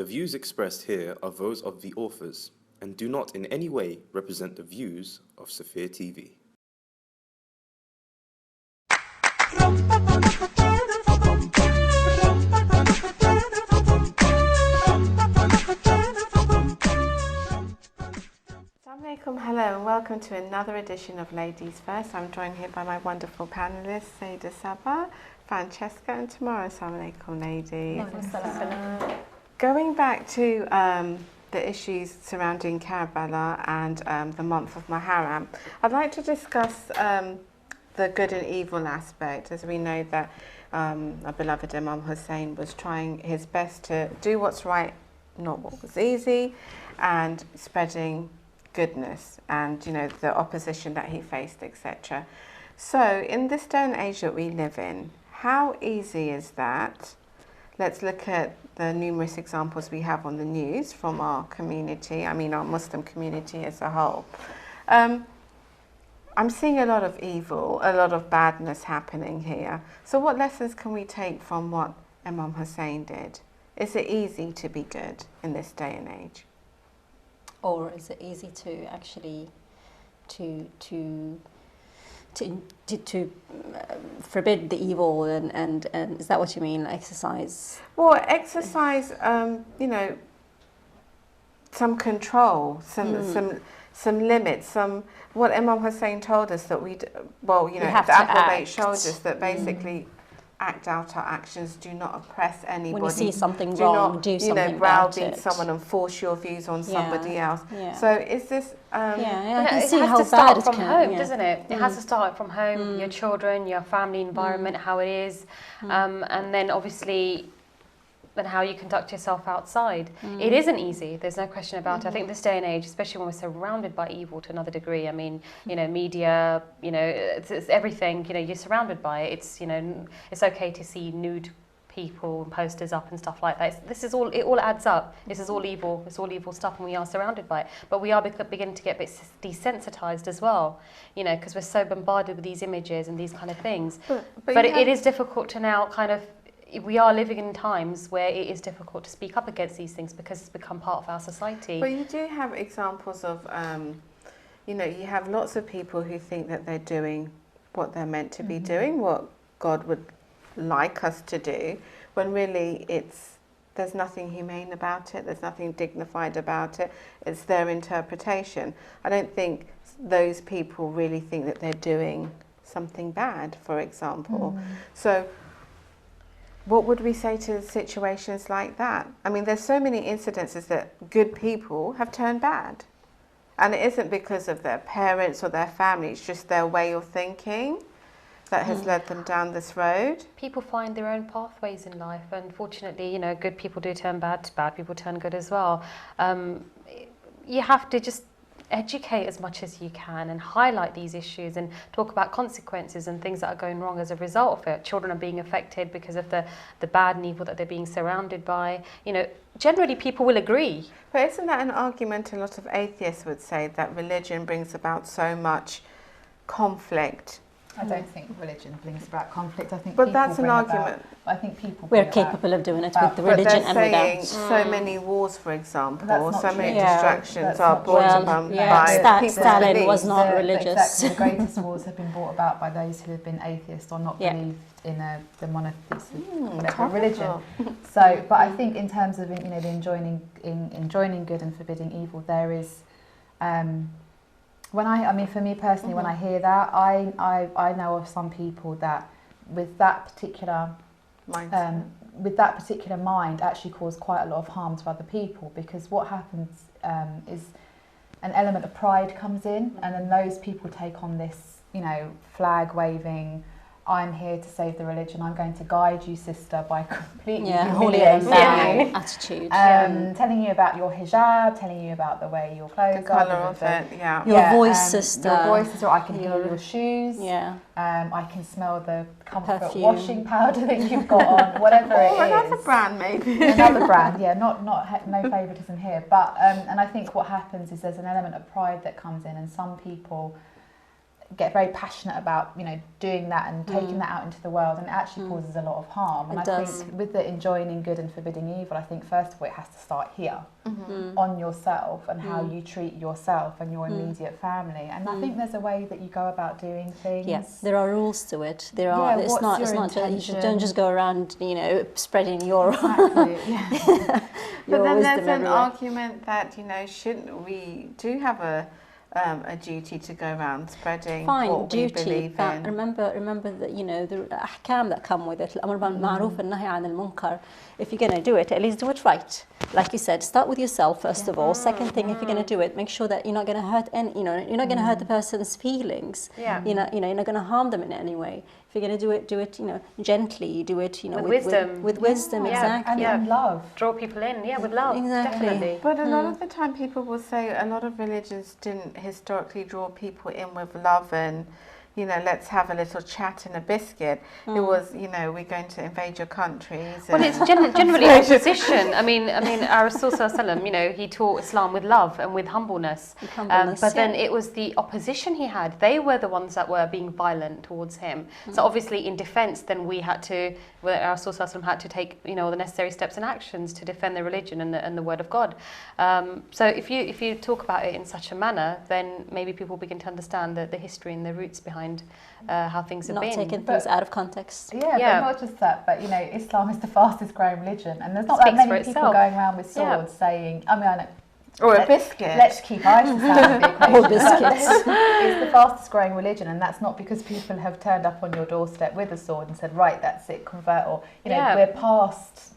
The views expressed here are those of the authors and do not in any way represent the views of Sophia TV. Assalamu alaikum, hello and welcome to another edition of Ladies First. I'm joined here by my wonderful panellists, Saida Sabah, Francesca and Tamara. Assalamu alaikum, ladies. Going back to the issues surrounding Karbala and the month of Muharram, I'd like to discuss the good and evil aspect, as we know that our beloved Imam Hussein was trying his best to do what's right, not what was easy, and spreading goodness and, you know, the opposition that he faced, etc. So in this day and age that we live in, how easy is that? Let's look at the numerous examples we have on the news from our community, I mean our Muslim community as a whole. I'm seeing a lot of evil, a lot of badness happening here. So what lessons can we take from what Imam Hussein did? Is it easy to be good in this day and age? Or is it easy to actually to forbid the evil and is that what you mean? Exercise? Well, exercise, you know, some control, some limits, what Imam Hussein told us that the Ahlul showed us that basically act out our actions, do not oppress anybody. When you see something wrong, do something about it. Browbeat someone and force your views on somebody else. Yeah. So is this... I can it see has how to start bad from it can, home, doesn't it? It has to start from home, your children, your family environment, how it is, and then obviously and how you conduct yourself outside. It isn't easy, there's no question about it. I think this day and age, especially when we're surrounded by evil to another degree, I mean, you know, media, you know, it's everything, you know, you're surrounded by it. It's, you know, it's okay to see nude people and posters up and stuff like that. It all adds up. This is all evil. It's all evil stuff, and we are surrounded by it. But we are beginning to get a bit desensitized as well, you know, because we're so bombarded with these images and these kind of things. But it is difficult to now kind of, we are living in times where it is difficult to speak up against these things because it's become part of our society. But you do have examples of, you know, you have lots of people who think that they're doing what they're meant to be doing, what God would like us to do, when really there's nothing humane about it, there's nothing dignified about it, it's their interpretation. I don't think those people really think that they're doing something bad, for example. So what would we say to situations like that? I mean, there's so many incidences that good people have turned bad. And it isn't because of their parents or their family, it's just their way of thinking that has led them down this road. People find their own pathways in life. Unfortunately, you know, good people do turn bad people turn good as well. You have to just educate as much as you can and highlight these issues and talk about consequences and things that are going wrong as a result of it. Children are being affected because of the bad and evil that they're being surrounded by. You know, generally people will agree. But isn't that an argument a lot of atheists would say, that religion brings about so much conflict? I don't think religion brings about conflict. I think but that's an argument. I think people. We're capable of doing it with the religion and without. So many wars, for example, or so many distractions are brought about by Stalin was not religious. Exactly, the greatest wars have been brought about by those who have been atheist or not believed in the monotheistic religion. So, but I think in terms of, you know, the enjoining good and forbidding evil, there is. I mean, for me personally, when I hear that, I know of some people that with that particular mind actually cause quite a lot of harm to other people, because what happens is an element of pride comes in, and then those people take on this, you know, flag waving, I'm here to save the religion, I'm going to guide you, sister, by completely humiliating you. Attitude. Telling you about your hijab, telling you about the way your clothes the colour of it, Your voice, sister. Your voice, sister, I can hear your shoes. I can smell the comfort perfume. Washing powder that you've got on, whatever it is. Another brand, maybe. Another brand, no favouritism here. But, and I think what happens is there's an element of pride that comes in, and some people, get very passionate about, you know, doing that and taking that out into the world, and it actually causes a lot of harm. And It I does. think with the enjoining good and forbidding evil, I think first of all it has to start here on yourself and how you treat yourself and your immediate family. And I think there's a way that you go about doing things. Yes, there are rules to it. There are. Yeah, It's what's not. your It's not. Don't intention? just go around, you know, spreading your Exactly. Yeah. But your then wisdom there's an everywhere. argument that, you know, shouldn't we do have a duty to go around spreading what duty, we believe but in? remember that, you know, the ahkam that come with it, الأمر بالمعروف والنهي عن المنكر. If you're going to do it, at least do it right. Like you said, start with yourself first of all. Second thing, if you're going to do it, make sure that you're not going to hurt any, you know, you're not going to hurt the person's feelings. Yeah. You're not going to harm them in any way. If you're going to do it, you know, gently. Do it, you know, With wisdom. With wisdom, Yeah. exactly. And love. Draw people in, with love. Exactly. Definitely. But a lot of the time people will say a lot of religions didn't historically draw people in with love and, you know, let's have a little chat and a biscuit. It was, you know, we're going to invade your countries. Well, it's generally opposition. I mean, our Rasul Sallallahu Alaihi Wasallam, you know, he taught Islam with love and with humbleness. But then it was the opposition he had. They were the ones that were being violent towards him. So obviously, in defence, then our Rasul Sallallahu Alaihi Wasallam had to take, you know, the necessary steps and actions to defend the religion and the word of God. So if you talk about it in such a manner, then maybe people begin to understand the history and the roots behind how things have not been. taking things out of context. Yeah, but not just that, but you know, Islam is the fastest growing religion, and there's not Speaks that for many people itself. going around with swords saying, I mean, I know, or a biscuit. let's keep ISIS out of the equation. Or biscuits. It's the fastest growing religion, and that's not because people have turned up on your doorstep with a sword and said, right, that's it, convert, or, you know, we're past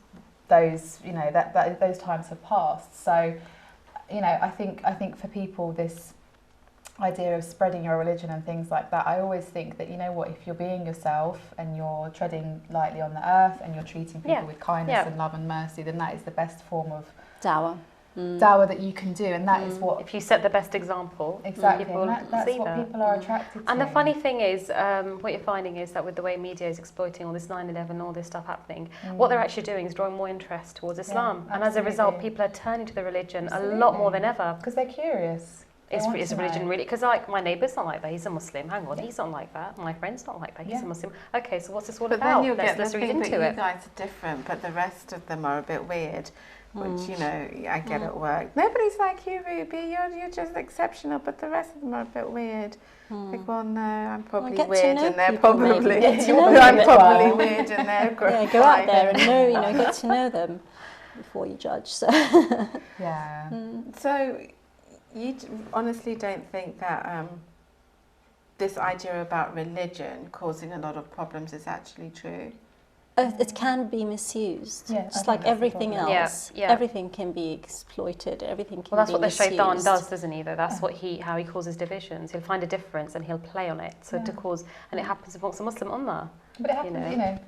those, you know, that those times have passed. So, you know, I think for people, this idea of spreading your religion and things like that, I always think that, you know what, if you're being yourself and you're treading lightly on the earth and you're treating people with kindness and love and mercy, then that is the best form of Dawah. dawah that you can do, and that is what If you set the best example, exactly, people and that's see what that. people are attracted to. And the funny thing is, what you're finding is that with the way media is exploiting all this 9/11, all this stuff happening, what they're actually doing is drawing more interest towards Islam, and as a result, absolutely. people are turning to the religion a lot more than ever. because they're curious. They want Is to religion know. really? Because like my neighbour's not like that. He's a Muslim. Hang on, he's not like that. My friend's not like that. He's a Muslim. Okay, so what's this all But about? then you'll get the Let's read thing that into you it. guys are different, but the rest of them are a bit weird, which, you know, I get at work. Nobody's like you, Ruby. You're just exceptional, but the rest of them are a bit weird. Like, well, no, I'm probably get to weird, know and they're people, maybe. probably Get to know I'm them. probably weird, and they're great. Yeah, go out there and know, you know, get to know them before you judge. So. Yeah. So, you honestly don't think that this idea about religion causing a lot of problems is actually true? It can be misused, Yeah, I just think like that's the everything problem. else. Yeah, yeah. Everything can be exploited. Everything can Well, that's be what the misused. shaitan does, doesn't he? Though that's what how he causes divisions. He'll find a difference and he'll play on it. So to cause, and it happens amongst the Muslim ummah. But it happens, know. you know,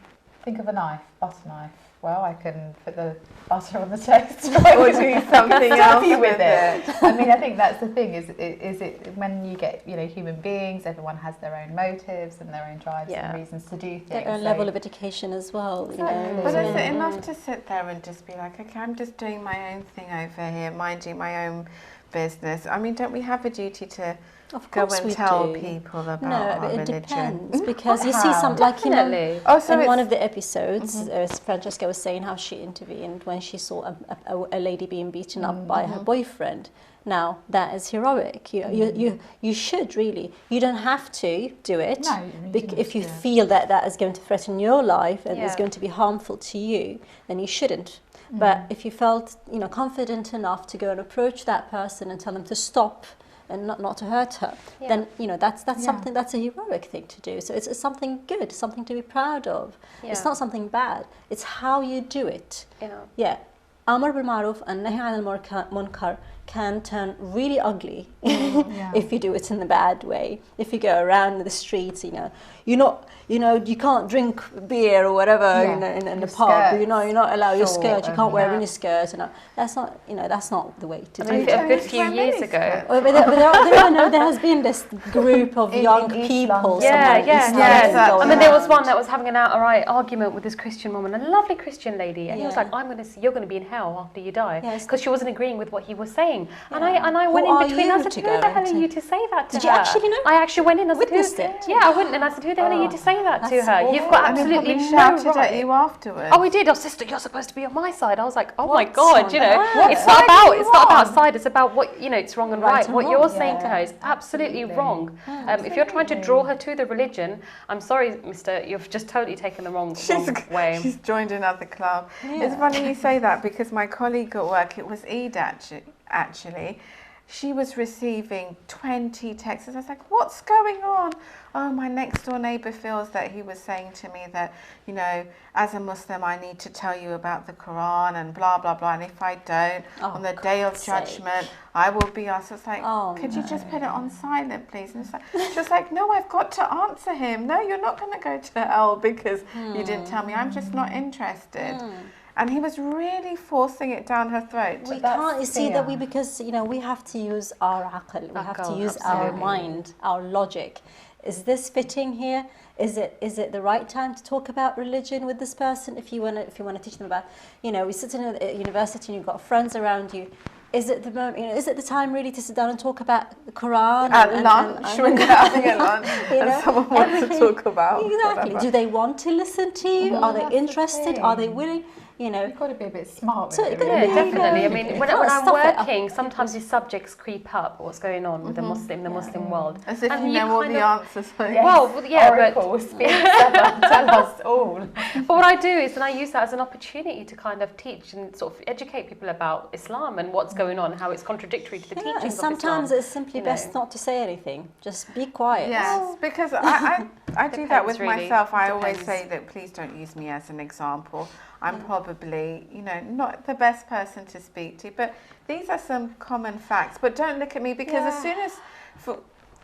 think of a knife, butter knife. Well, I can put the butter on the toast or do something else with it. I mean, I think that's the thing. Is it when you get, you know, human beings, everyone has their own motives and their own drives and reasons to do things. Their own level of education as well. You know. But is Yeah. it enough to sit there and just be like, okay, I'm just doing my own thing over here, minding my own business? I mean, don't we have a duty to Of go course and we tell do. people about No, our but it religion? depends because you see How? some, like, you know, Definitely. Oh, so in one it's- of the episodes, Francesca was saying how she intervened when she saw a lady being beaten up by her boyfriend. Now that is heroic. You should really. You don't have to do it. No, you shouldn't if you do it. feel that that is going to threaten your life and is Yeah. going to be harmful to you, then you shouldn't. But if you felt, you know, confident enough to go and approach that person and tell them to stop and not to hurt her, then, you know, that's something, that's a heroic thing to do. So it's something good, something to be proud of. It's Yeah. not something bad. It's how you do it. Yeah. Yeah. Amr bil ma'ruf and nahy anil munkar can turn really ugly if you do it in the bad way. If you go around the streets, you can't drink beer or whatever in the Your pub. skirts You're not allowed your short skirt. You can't wear and- any skirt. That's not the way to I do mean, it. a good few years ago. Oh, but there has been this group of In young East people. London. somewhere in East London yeah. going I mean, there was around. one that was having an outright argument with this Christian woman, a lovely Christian lady, and he was like, "You're going to be in hell after you die, Yes. because she wasn't agreeing with what he was saying. Yeah. And I Who went in are between. you I said, to who go the hell are into- you to say that to Did her? you actually know? I actually went in. I said, Witnessed who, it? Yeah, I went in and I said, who the hell are you to say that to That's her? awful. You've got And he absolutely probably no shouted right. at you afterwards. Oh, he did. Oh, sister, you're supposed to be on my side. I was like, oh my What's God, on you know, earth? it's not about wrong? side. It's about what, you know, it's wrong and Right right. and What wrong. you're saying to Yeah, her is absolutely absolutely. wrong. If you're trying to draw her to the religion, I'm sorry, mister, you've just totally taken the wrong way. She's joined another club. Yeah. It's funny you say that because my colleague at work, it was Eid actually, she was receiving 20 texts. I was like, what's going on? Oh, my next door neighbour feels that he was saying to me that, you know, as a Muslim, I need to tell you about the Quran and blah, blah, blah. And if I don't, on the day of judgment, I will be asked. It's like, could you just put it on silent, please? And it's like, she was like, no, I've got to answer him. No, you're not going to go to hell because you didn't tell me. I'm just not interested. And he was really forcing it down her throat. We can't, you see, that because, you know, we have to use our aql, we have to use our mind, our logic. Is this fitting here? Is it the right time to talk about religion with this person? If you want to teach them about, you know, we sit in a university and you've got friends around you. Is it the moment? You know, is it the time really to sit down and talk about the Quran at lunch when you're having a lunch and someone wants to talk about exactly? whatever. Do they want to listen to you? Are they interested? Are they willing? You know, you've got to be a bit smart. So with you've it, got to really. Yeah, definitely. I mean, when I'm stop it. working, sometimes these subjects creep up. What's going on with the Muslim world? As if And you know all kind the of- answers. Well, yeah, Oracle, speak, tell us all. but what I do is, then I use that as an opportunity to kind of teach and sort of educate people about Islam and what's going on, how it's contradictory to the teachings and of sometimes Islam. it's simply you best know. not to say anything. Just be quiet. Yes, because I do that with Depends, really. myself. I always Depends. say that please don't use me as an example. I'm probably, you know, not the best person to speak to, but these are some common facts. But don't look at me because as soon as,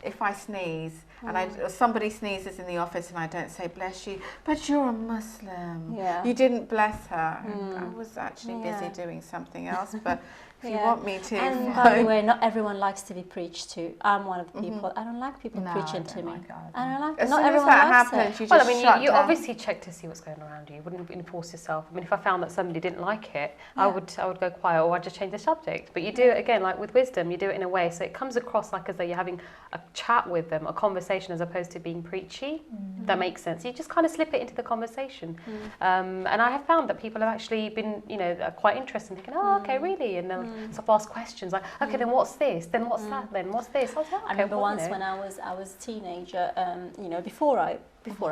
if I sneeze and or somebody sneezes in the office and I don't say bless you, but you're a Muslim. Yeah. You didn't bless her. I was actually busy doing something else, but if you want me to. And by the way, not everyone likes to be preached to. I'm one of the people. I don't like people preaching to me. I don't like. As not soon as everyone that likes happens, it. you just Well, I mean, shut you down. obviously check to see what's going on around you. You wouldn't enforce yourself. I mean, if I found that somebody didn't like it, I would go quiet or I'd just change the subject. But you do it again, like with wisdom, you do it in a way so it comes across like as though you're having a chat with them, a conversation, as opposed to being preachy. That makes sense. You just kind of slip it into the conversation. And I have found that people have actually been, you know, quite interested in thinking, oh, okay, really? And they'll sort of ask questions like, okay, then what's this? Then what's that? Then what's this? I was like, okay, I remember well, once you know. when I was a teenager, you know, before I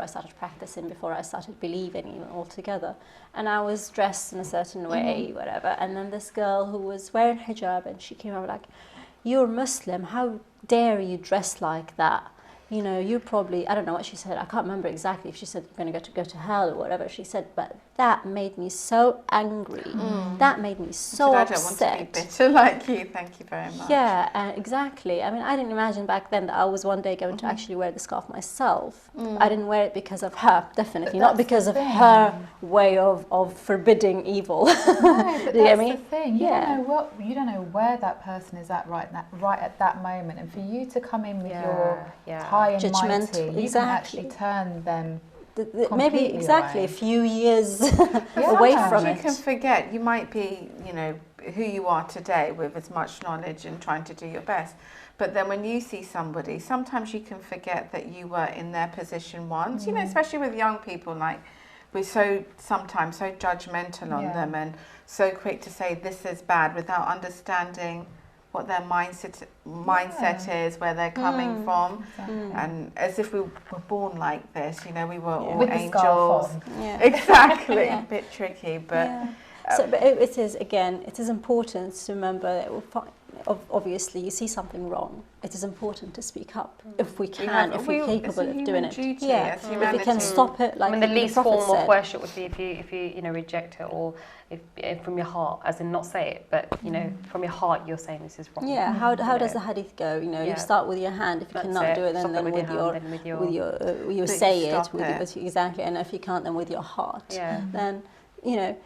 started practicing, before I started believing even altogether, and I was dressed in a certain way, whatever, and then this girl who was wearing hijab, and she came over like, "You're Muslim, how dare you dress like that? You know, you probably," I don't know what she said, I can't remember exactly if she said you're going to go to hell or whatever she said, but that made me so angry. That made me so I upset. don't want to be bitter like you. Thank you very much. Yeah, exactly. I mean, I didn't imagine back then that I was one day going to actually wear the scarf myself. I didn't wear it because of her, definitely. Not because of her way of forbidding evil. No, but Do you get that's me? the thing. You don't know where that person is at right at that moment, and for you to come in with your high and Judgment, mighty, you exactly. can actually turn them. Maybe completely exactly away. a few years away Sometimes from you it. can forget. You might be, you know, who you are today with as much knowledge and trying to do your best. But then when you see somebody, sometimes you can forget that you were in their position once. You know, especially with young people, like we're sometimes so judgmental on them and so quick to say this is bad without understanding what their mindset is, where they're coming from, and as if we were born like this, you know, we were all With the angels. scarf on. Yeah. Exactly, a bit tricky, but But it is important to remember that obviously you see something wrong. It is important to speak up if we can, if we're capable of doing it. Yeah, if we can stop it, like I mean, the least Prophet form of said. worship would be if you reject it, or if from your heart, as in not say it, but you know from your heart you're saying this is wrong. Yeah, how does the hadith go? You know, you start with your hand. If you That's cannot it. do it, Stop then it with your you say it stop with it. exactly, and if you can't, then with your heart. Yeah. Then you know,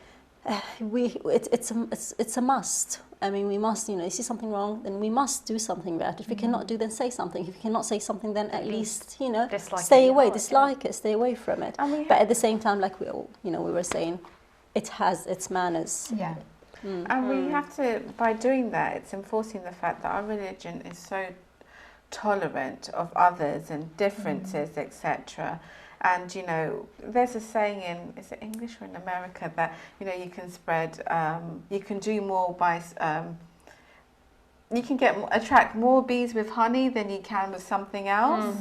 it's a must. I mean, we must, you know, you see something wrong, then we must do something about it. If we cannot do, then say something. If you cannot say something, then at least, you know, stay away, dislike it, stay away from it. But at the same time, like we were saying, it has its manners. Yeah. And we have to, by doing that, it's enforcing the fact that our religion is so tolerant of others and differences, etc. And, you know, there's a saying in, is it English or in America, that, you know, you can spread, you can do more by, you can attract more bees with honey than you can with something else,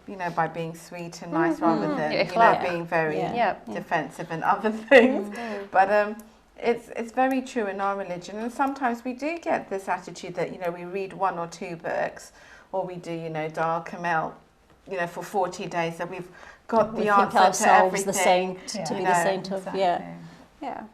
you know, by being sweet and nice rather than, you know, being very defensive and other things. But it's very true in our religion. And sometimes we do get this attitude that, you know, we read 1 or 2 books, or we do, you know, Dar Kamel, you know, for 40 days, that we've got the answer to everything. The saint, to be the saint of,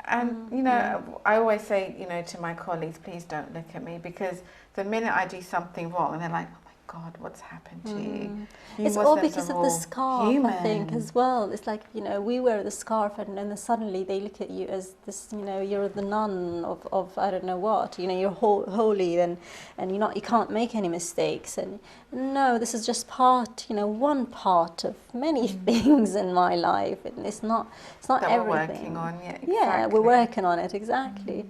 And, you know, I always say, you know, to my colleagues, please don't look at me, because the minute I do something wrong, they're like, oh my God, what's happened to you? It's all because of the scarf, I think, as well. It's like, you know, we wear the scarf and then suddenly they look at you as this, you know, you're the nun of I don't know what, you know, you're holy and you can't make any mistakes. And no, this is just part, you know, one part of many things in my life. And it's not that everything. We're working on, exactly. Yeah, we're working on it, exactly.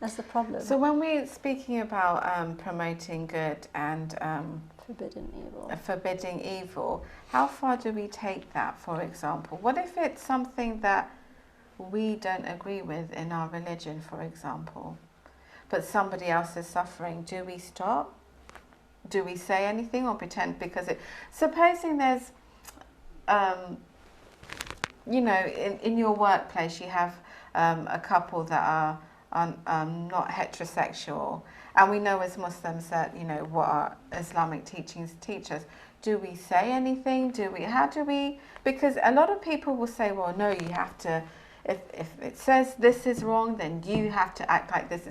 That's the problem. So when we're speaking about promoting good and forbidding evil, how far do we take that, for example? What if it's something that we don't agree with in our religion, for example, but somebody else is suffering? Do we stop? Do we say anything or pretend? Because supposing there's, you know, in your workplace you have a couple that are not heterosexual, and we know as Muslims that, you know, what our Islamic teachings teach us. Do we say anything? How do we, because a lot of people will say, well, no, you have to, if it says this is wrong, then you have to act like this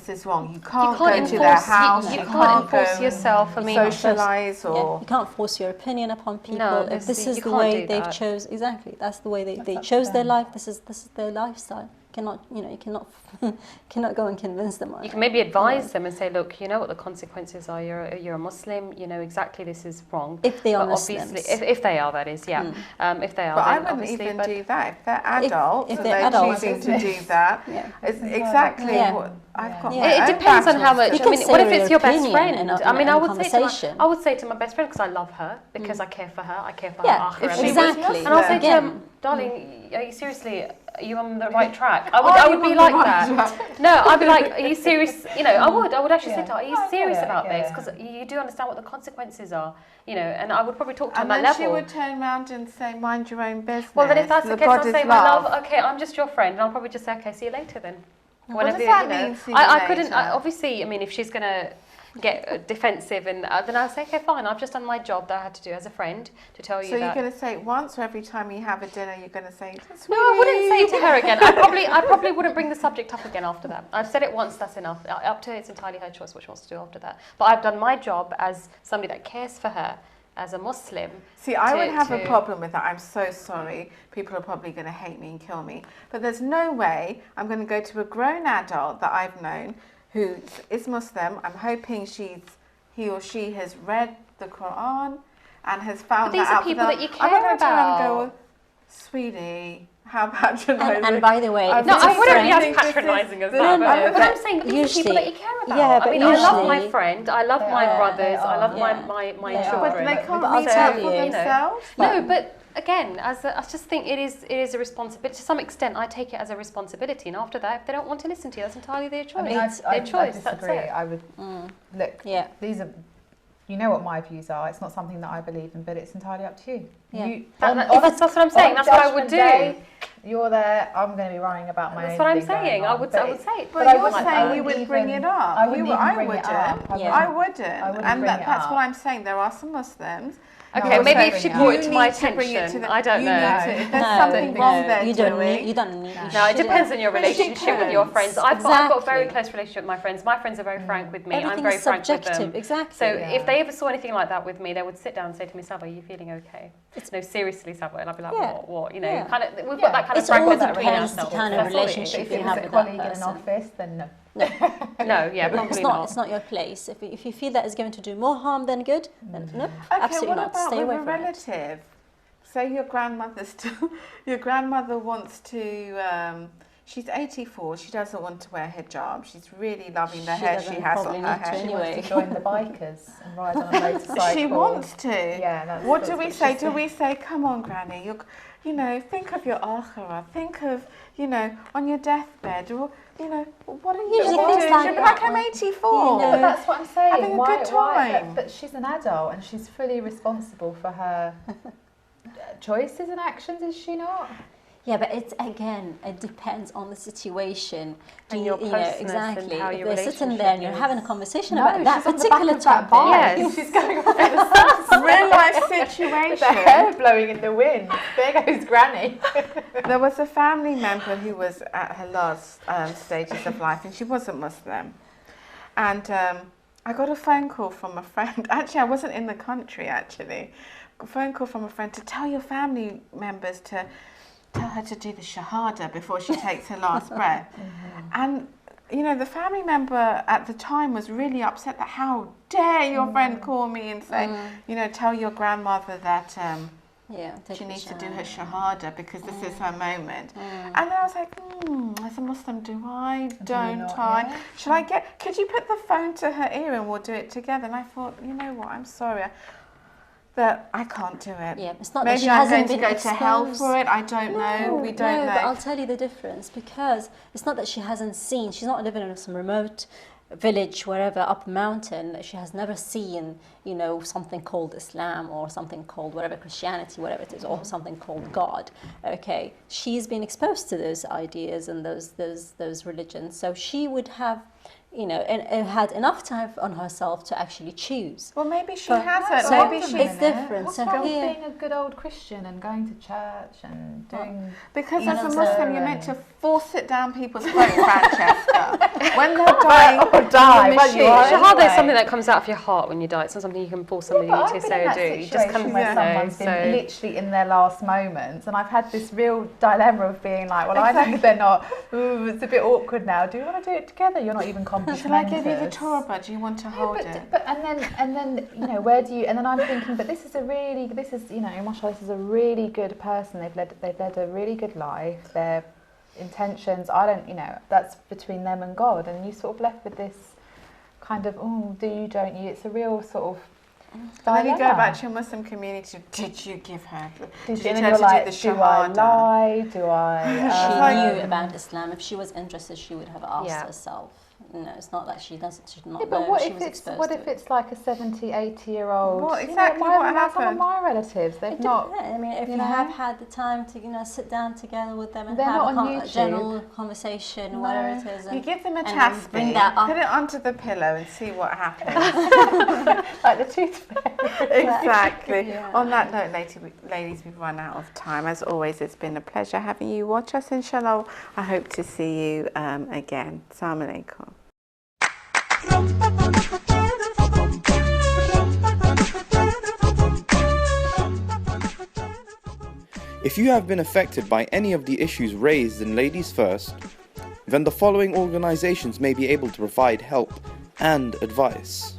is wrong. You can't go to their house. You can't enforce yourself. I mean, socialize or you can't force your opinion upon people. No, if this is the way they've chose, exactly, that's the way they chose their life. This is their lifestyle. You cannot go and convince them. You can maybe advise them and say, look, you know what the consequences are. You're a Muslim. You know exactly this is wrong. If they are Muslims, obviously, if they are, that is, yeah. If they are, but then I wouldn't even do that. If they're adults, if they're adults, choosing to do that, it's exactly what I've got. It depends on how much. I mean, what if it's your best friend? I mean, I would say to my best friend, because I love her, because I care for her. I care for her. Exactly. And I'll say to her, darling, are you seriously? Are you on the right track? I would be like that. No, I'd be like, are you serious? You know, I would actually say to her, are you serious about this? Because you do understand what the consequences are, you know, and I would probably talk to her on that level. And then she would turn around and say, mind your own business. Well, then if that's the case, I'll say, my love, okay, I'm just your friend. And I'll probably just say, okay, see you later then. What does that mean, see you I later? couldn't, obviously, I mean, if she's going to get defensive, and then I'll say, okay, fine, I've just done my job that I had to do as a friend to tell you that. So you're going to say it once, or every time you have a dinner, you're going to say, no, I wouldn't say it to her again. I probably wouldn't bring the subject up again after that. I've said it once, that's enough. Up to her, it's entirely her choice what she wants to do after that. But I've done my job as somebody that cares for her, as a Muslim. See, I would have a problem with that. I'm so sorry. People are probably going to hate me and kill me. But there's no way I'm going to go to a grown adult that I've known who is Muslim. I'm hoping he or she has read the Quran and has found that out. These are people that you care I'm not about. I'm going to go, sweetie, how patronising. And by the way, I wouldn't be as patronising as that. But I'm saying these are people that you care about. Yeah, but I mean, I love my friend, I love my brothers, I love my children. But they can't reach out for themselves. No, but again, I just think it is a responsibility. To some extent, I take it as a responsibility. And after that, if they don't want to listen to you, that's entirely their choice. I mean, I disagree. I would look. Yeah. These are. You know what my views are. It's not something that I believe in, but it's entirely up to you. Yeah. That's what I'm saying. That's what I would do. You're there. I'm going to be worrying about my. That's what I'm saying. I would say. But you're saying you would bring it up. I wouldn't. I wouldn't. And that's what I'm saying. There are some Muslims. Okay, maybe if she brought it to my attention, I don't know. If there's something wrong there doing. You don't need. No, it depends on your relationship with your friends. I've got a very close relationship with my friends. My friends are very frank with me. I'm very frank with them. Exactly. So if they ever saw anything like that with me, they would sit down and say to me, Saba, are you feeling okay? No, seriously, Saba. And I'd be like, what? You know, kind of. We've got that kind of frankness between ourselves. The kind of relationship you have with that person. If it's a colleague in an office, then no. No, yeah, probably not. It's not your place. If you feel that it's going to do more harm than good, then no, absolutely not. Stay away from it. Relative? Say your grandmother wants to, She's 84. She doesn't want to wear hijab. She's really loving the She hair doesn't she has probably on her need to head. anyway. She wants to join the bikers and ride on a motorcycle. She wants to. Yeah, that's What do that's we what say? she Do said. we say, come on, Granny, you know, think of your akhirah. Think of, you know, on your deathbed. Or, you know, what are you Usually going to things do? like She'll be that like, I'm one. 84. You Yeah, know, but that's what I'm saying. having a good time. But she's an adult and she's fully responsible for her choices and actions, is she not? Yeah, but it's again, it depends on the situation. Do And you, your you know, closeness exactly? and how if your they're sitting there and you're relationship having a is. conversation No, about that she's on the particular back of that topic. bike. Yes. She's going off in the sun. Real life With the situation. hair blowing in the wind. There goes Granny. There was a family member who was at her last stages of life, and she wasn't Muslim. And I got a phone call from a friend. Actually, I wasn't in the country, actually. A phone call from a friend to tell your family members to tell her to do the shahada before she takes her last breath. And, you know, the family member at the time was really upset that how dare your friend call me and say, you know, tell your grandmother that Yeah, take she the needs to do shahada. her shahada because this is her moment. And then I was like, as a Muslim, do I? Don't not? I? Yeah. Should I get, could you put the phone to her ear and we'll do it together? And I thought, you know what, I'm sorry that I can't do it. Yeah, it's not that Maybe she I'm hasn't going to been go to hell exposed. for it. I don't know. We don't no, but I'll know. tell you the difference, because it's not that she hasn't seen. She's not living in some remote village, wherever, up a mountain. She has never seen, you know, something called Islam or something called whatever, Christianity, whatever it is, or something called God. Okay, she's been exposed to those ideas and those religions, so she would have, you know, and had enough time on herself to actually choose. Well, maybe she But- hasn't. so Maybe it's she's different. What's So wrong with here- being a good old Christian and going to church and doing... because You as a know, Muslim, you're so, meant to force it down people's throat, Francesca. When they're dying, Or die, the well, you are machine- Shahada is anyway. something that comes out of your heart when you die. It's not something you can force somebody But I've to been say in or that do. You just come situation where someone's been literally in their last moments, and I've had this real dilemma of being like, well, I know they're not. Ooh, it's a bit awkward now. Do you want to do it together? You're not even complimentous. Shall I give you the Torah? Do you want to hold it? But and then you know, where do you? And then I'm thinking, but this is you know, mashallah, this is a really good person. They've led a really good life. Their intentions, I don't, you know, that's between them and God. And you sort of left with this kind of, oh, do you, don't you? It's a real sort of. And then you go dilemma. back to your Muslim community. Did you give her? Did you you, and tell then you're her like, to do the do I shahada? lie? Do I? She like- knew about Islam. If she was interested, she would have asked Yeah. herself. You know, it's not like she doesn't. She did not Yeah, but know. what She if was it's exposed what to if it. it's like a 70, 80-year-old? What you know, exactly my, what like some of happened? my relatives, they've It not. depends. I mean, if you you know? have had the time to, you know, sit down together with them and They're have not a on a YouTube. general conversation, whatever it is, You and give them a and then tasbih, bring that up. put it onto the pillow and see what happens. Like the tooth fairy. Exactly. Yeah. On that note, ladies, we've run out of time. As always, it's been a pleasure having you watch us. Inshallah, I hope to see you again. Assalamu alaikum. If you have been affected by any of the issues raised in Ladies First, then the following organizations may be able to provide help and advice.